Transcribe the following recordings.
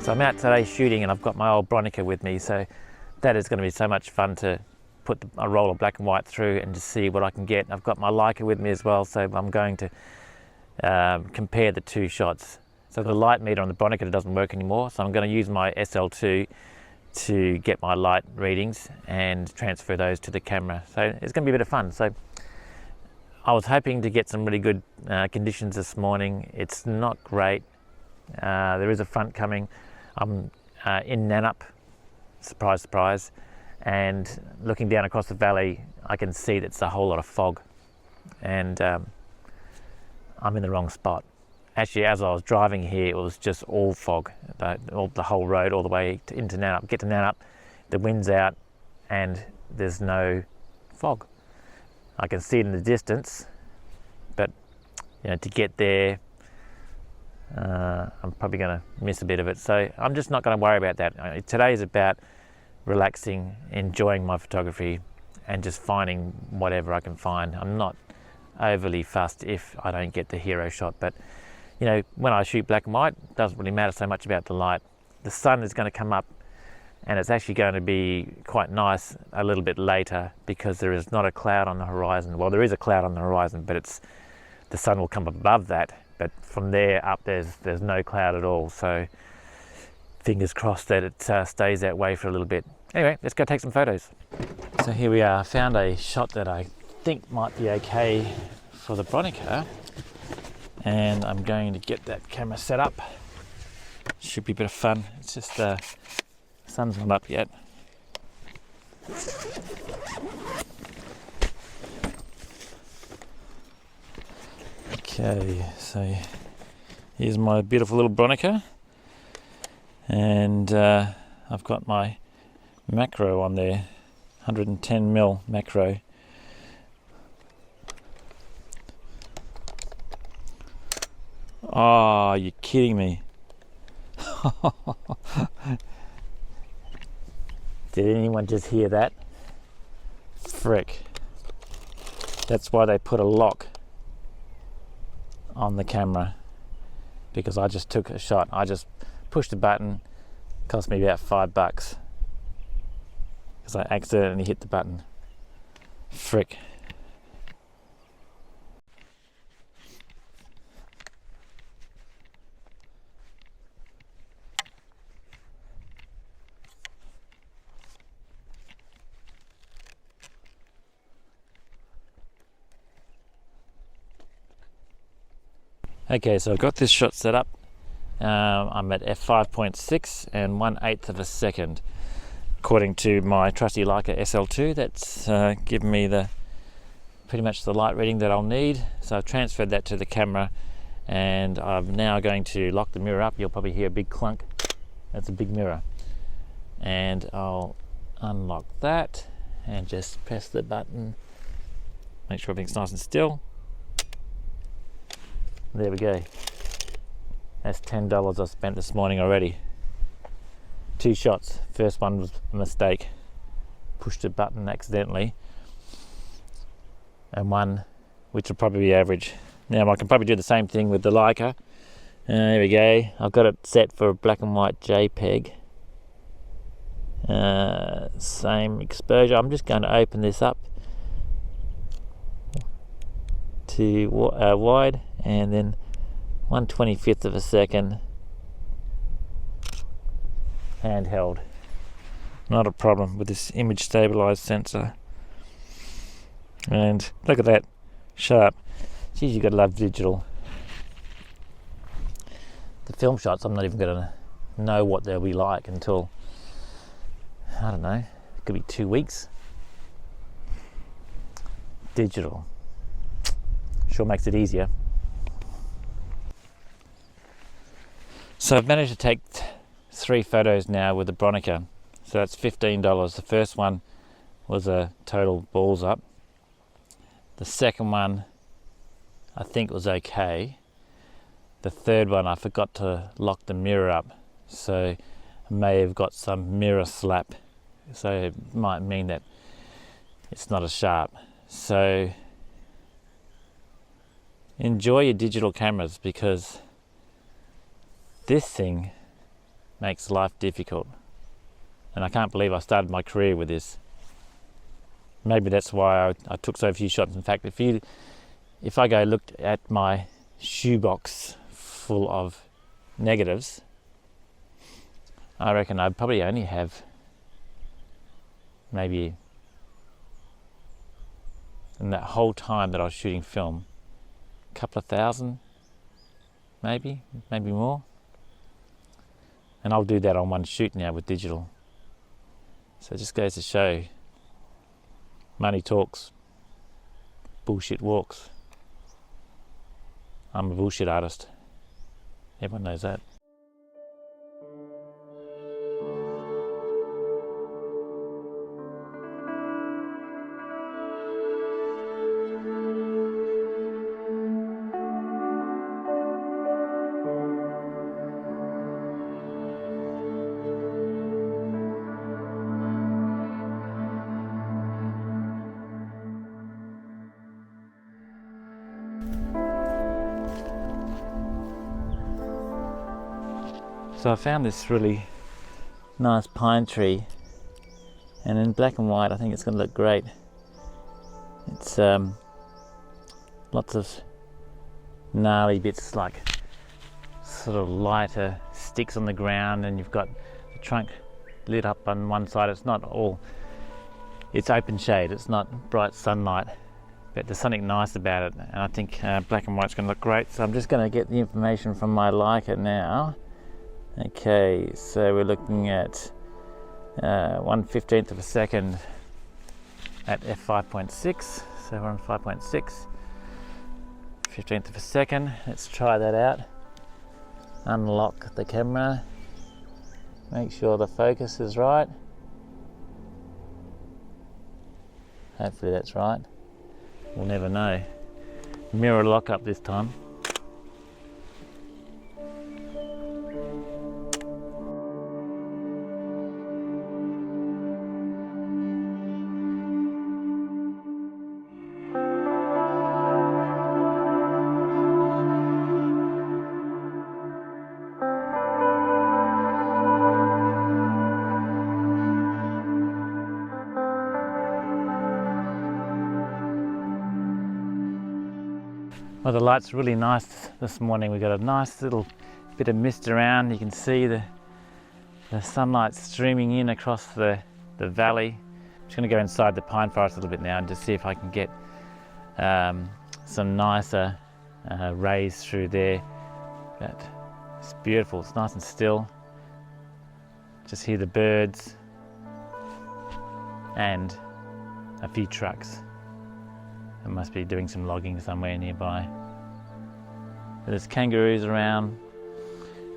So I'm out today shooting and I've got my old Bronica with me, so that is going to be so much fun to put a roll of black and white through and just see what I can get. I've got my Leica with me as well, so I'm going to compare the two shots. So the light meter on the Bronica doesn't work anymore, so I'm going to use my SL2 to get my light readings and transfer those to the camera. So it's going to be a bit of fun. So I was hoping to get some really good conditions this morning. It's not great. There is a front coming. I'm in Nannup, surprise, surprise, and looking down across the valley, I can see that it's a whole lot of fog, and I'm in the wrong spot. Actually, as I was driving here, it was just all fog, the whole road all the way into Nannup. Get to Nannup, the wind's out, and there's no fog. I can see it in the distance, but to get there, I'm probably going to miss a bit of it. So I'm just not going to worry about that. Today is about relaxing, enjoying my photography, and just finding whatever I can find. I'm not overly fussed if I don't get the hero shot, but when I shoot black and white, it doesn't really matter so much about the light. The sun is going to come up, and it's actually going to be quite nice a little bit later because there is not a cloud on the horizon. Well, there is a cloud on the horizon, but the sun will come above that. But from there up, there's no cloud at all. So fingers crossed that it stays that way for a little bit. Anyway, let's go take some photos. So here we are. I found a shot that I think might be okay for the Bronica, and I'm going to get that camera set up. Should be a bit of fun. It's just the sun's not up yet. Okay, so here's my beautiful little Bronica, and I've got my macro on there, 110mm macro. Oh, you're kidding me. Did anyone just hear that? Frick. That's why they put a lock on the camera, because I just took a shot. I just pushed a button. It cost me about $5 because I accidentally hit the button. Frick. Okay, so I've got this shot set up. I'm at f5.6 and 1/8 of a second, according to my trusty Leica SL2. That's given me pretty much the light reading that I'll need. So I've transferred that to the camera, and I'm now going to lock the mirror up. You'll probably hear a big clunk. That's a big mirror. And I'll unlock that and just press the button. Make sure everything's nice and still. There we go. That's $10 I spent this morning already. 2 shots. First one was a mistake. Pushed a button accidentally. And one which will probably be average. Now I can probably do the same thing with the Leica. There we go. I've got it set for a black and white JPEG. Same exposure. I'm just going to open this up to wide, and then 1/25 of a second handheld. Not a problem with this image stabilized sensor. And look at that, sharp. Geez, you gotta love digital. The film shots, I'm not even gonna know what they'll be like until, I don't know, it could be 2 weeks. Digital sure makes it easier. So I've managed to take 3 photos now with the Bronica, so that's $15. The first one was a total balls up. The second one I think was okay. The third one I forgot to lock the mirror up, so I may have got some mirror slap, so it might mean that it's not as sharp. So enjoy your digital cameras, because this thing makes life difficult. And I can't believe I started my career with this. Maybe that's why I took so few shots. In fact, if I go look at my shoebox full of negatives, I reckon I'd probably only have maybe, in that whole time that I was shooting film, a couple of thousand, maybe more. And I'll do that on one shoot now with digital. So it just goes to show, money talks, bullshit walks. I'm a bullshit artist. Everyone knows that. So I found this really nice pine tree, and in black and white I think it's going to look great. It's lots of gnarly bits, like sort of lighter sticks on the ground, and you've got the trunk lit up on one side. It's not all, it's open shade, it's not bright sunlight, but there's something nice about it, and I think black and white's going to look great. So I'm just going to get the information from my Leica now. Okay, so we're looking at 1/15 of a second at f5.6, so we're on 5.6, 15th of a second. Let's try that out. Unlock the camera, make sure the focus is right. Hopefully that's right, we'll never know. Mirror lock up this time. Well, the light's really nice this morning. We've got a nice little bit of mist around. You can see the sunlight streaming in across the valley. I'm just going to go inside the pine forest a little bit now and just see if I can get some nicer rays through there. But it's beautiful, it's nice and still. Just hear the birds and a few trucks. It must be doing some logging somewhere nearby. There's kangaroos around,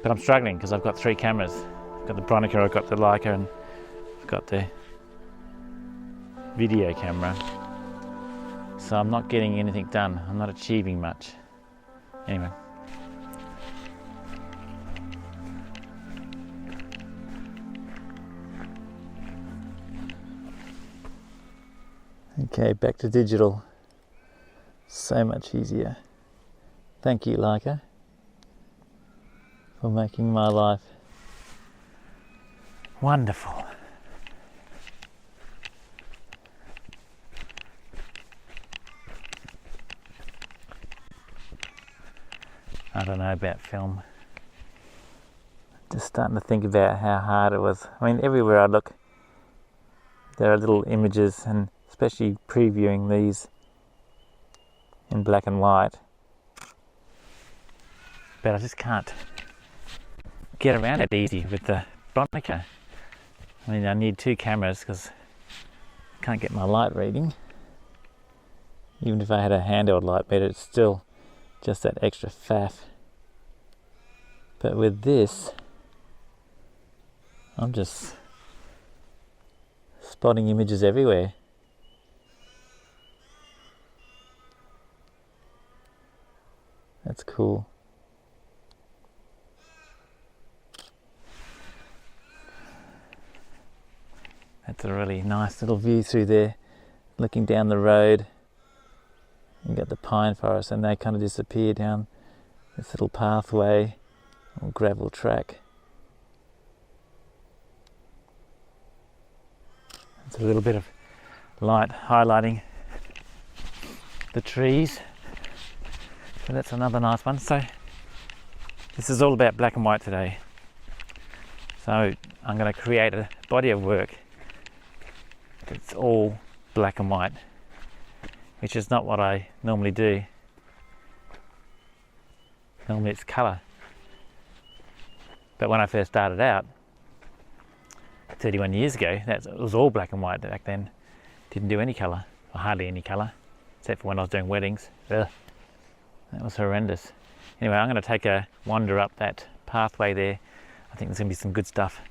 but I'm struggling because I've got three cameras. I've got the Bronica, I've got the Leica, and I've got the video camera. So I'm not getting anything done. I'm not achieving much. Anyway. Okay, back to digital. So much easier. Thank you, Leica, for making my life wonderful. I don't know about film. Just starting to think about how hard it was. I mean, everywhere I look, there are little images, and especially previewing these in black and white, but I just can't get around it easy with the Bronica. I mean, I need two cameras because I can't get my light reading. Even if I had a handheld light meter, it's still just that extra faff. But with this, I'm just spotting images everywhere. That's cool. That's a really nice little view through there, looking down the road. You got the pine forest, and they kind of disappear down this little pathway or gravel track. It's a little bit of light highlighting the trees. So that's another nice one. So this is all about black and white today. So I'm going to create a body of work that's all black and white, which is not what I normally do. Normally it's colour. But when I first started out 31 years ago, it was all black and white back then. Didn't do any colour, or hardly any colour, except for when I was doing weddings. Ugh, that was horrendous. Anyway, I'm going to take a wander up that pathway there. I think there's going to be some good stuff.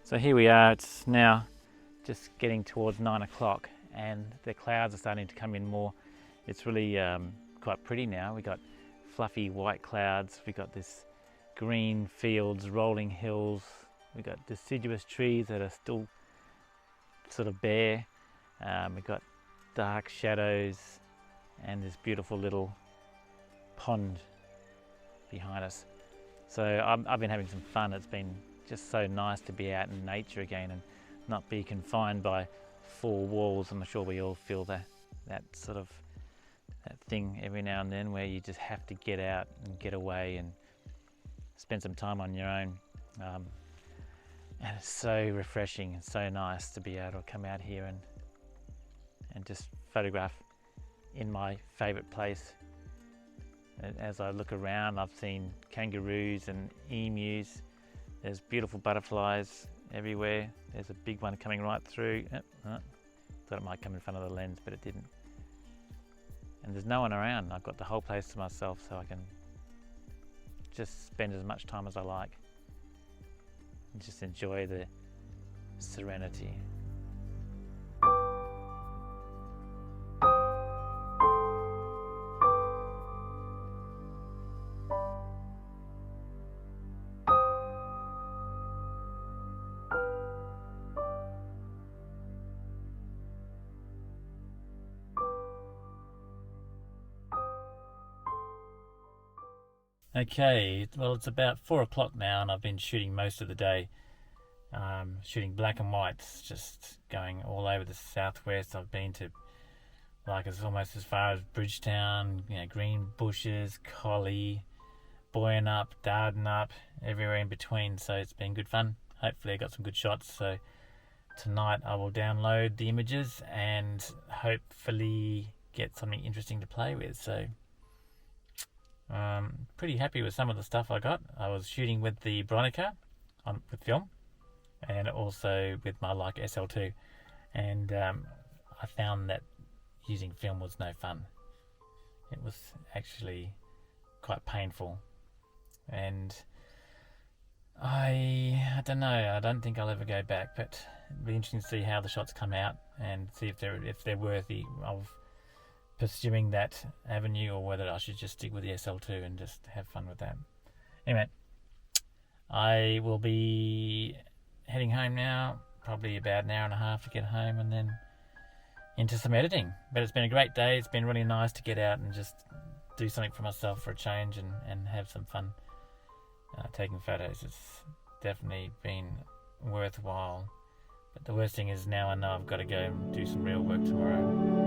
So here we are, it's now just getting towards 9 o'clock and the clouds are starting to come in more. It's really quite pretty now. We got fluffy white clouds, we got this green fields, rolling hills, we got deciduous trees that are still sort of bare. We've got dark shadows and this beautiful little pond behind us. So I've been having some fun. It's been just so nice to be out in nature again and not be confined by four walls. I'm sure we all feel that sort of that thing every now and then where you just have to get out and get away and spend some time on your own. And it's so refreshing and so nice to be able to come out here and just photograph in my favourite place. As I look around, I've seen kangaroos and emus. There's beautiful butterflies everywhere. There's a big one coming right through. Thought it might come in front of the lens, but it didn't. And there's no one around. I've got the whole place to myself, so I can just spend as much time as I like and just enjoy the serenity. Okay, well it's about 4 o'clock now and I've been shooting most of the day. Shooting black and whites, just going all over the southwest. I've been to it's almost as far as Bridgetown, Green Bushes, Collie, Boyanup, Dardanup, everywhere in between. So it's been good fun. Hopefully I got some good shots. So tonight I will download the images and hopefully get something interesting to play with. So pretty happy with some of the stuff I got. I was shooting with the Bronica with film and also with my Leica SL2, and I found that using film was no fun. It was actually quite painful, and I don't know, I don't think I'll ever go back, but it'll be interesting to see how the shots come out and see if they're worthy of pursuing that avenue, or whether I should just stick with the SL2 and just have fun with that. Anyway, I will be heading home now, probably about an hour and a half to get home and then into some editing. But it's been a great day. It's been really nice to get out and just do something for myself for a change and have some fun taking photos. It's definitely been worthwhile. But the worst thing is now I know I've got to go and do some real work tomorrow.